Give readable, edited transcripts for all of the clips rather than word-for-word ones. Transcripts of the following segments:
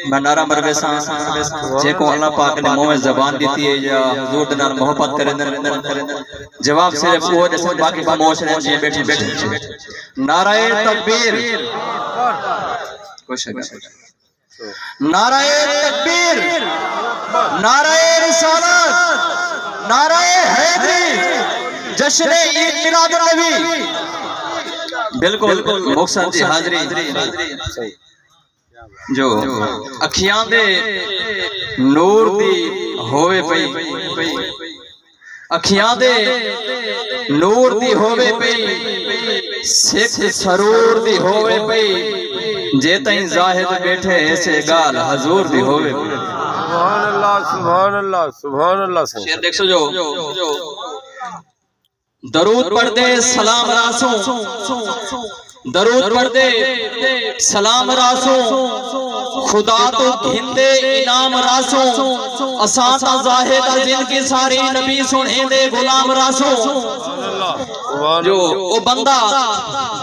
میں نعرہ مروے سان جے کو اللہ پاک نے منہ زبان دیتی ہے یا حضور دے نال محبت کرے جواب صرف وہ جیسے باقی خاموش رہے جی بیٹھے بیٹھے نعرہ تکبیر نعرہ تکبیر نعرہ رسالت نعرہ حیدری جشن عید میلاد النبی بالکل مقصد دی حاضری جو اکھیاں دے نور دی ہوئے پئی اکھیاں دے نور دی ہوئے پئی سکھ سرور دی ہوئے پئی جے تائیں زاہد بیٹھے ایسے گال حضور دی ہوئے پئی سبحان اللہ سبحان اللہ سبحان اللہ شیر دیکھ سو جو درود پڑھ دے سلام راسوں درود پڑھ دے سلام راسوں خدا تو گھندے انعام راسوں اساں زاہد جن کی ساری نبی سنے دے غلام راسوں جو او بندہ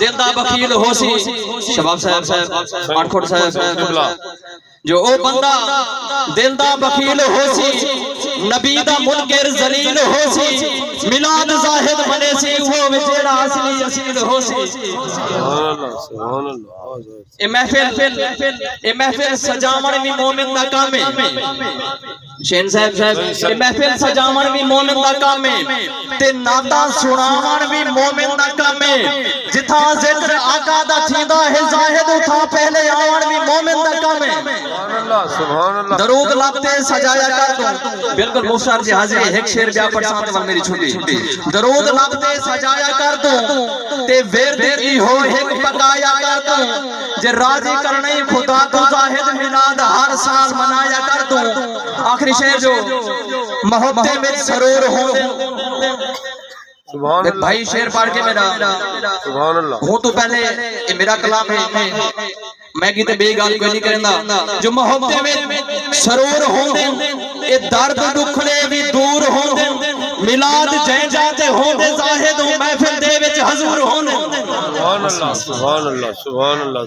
دلدا بخیل ہو سی شباب صاحب آٹھوٹ صاحب جو او بندہ دلدا بخیل ہو سی نبی دا منکر ذلیل ہو سی میلاد زاہد بنے سی وہ جیڑا اصلی اصیل ہو سی سبحان اللہ اے محفل سجاون بھی مومن دا کام ہے شین صاحب اے محفل سجاون بھی مومن دا کام ہے تے نعتاں سناون بھی مومن دا کام ہے جتھاں ذکر آقا دا تھیندا ہے زاہد اتھاں پہلے آون بھی مومن دا کام ہے سبحان اللہ درود لابتے سجایا کر دوں بالکل مختار جی حاضری ایک شیر بیا پڑھ سانتے وال میری چھوٹی درود لابتے سجایا کر دوں تے ورد ای ہو ایک پکایا کر دوں جے راضی کرنے خدا تو زاہد میلاد ہر سال منایا کر دوں آخری شیر جو محبت میں سرور ہوں بھائی شیر پڑھ کے میرا سبحان اللہ ہوں تو پہلے یہ میرا کلام ہے میں کہتے بے گال کوئی نہیں کرنا جو محبت میں سرور ہوں اے درد دکھڑے بھی دور ہوں میلاد جائیں جاتے ہوں دے زاہد ہوں محفل دے وچ حضور ہوں سبحان اللہ سبحان اللہ سبحان اللہ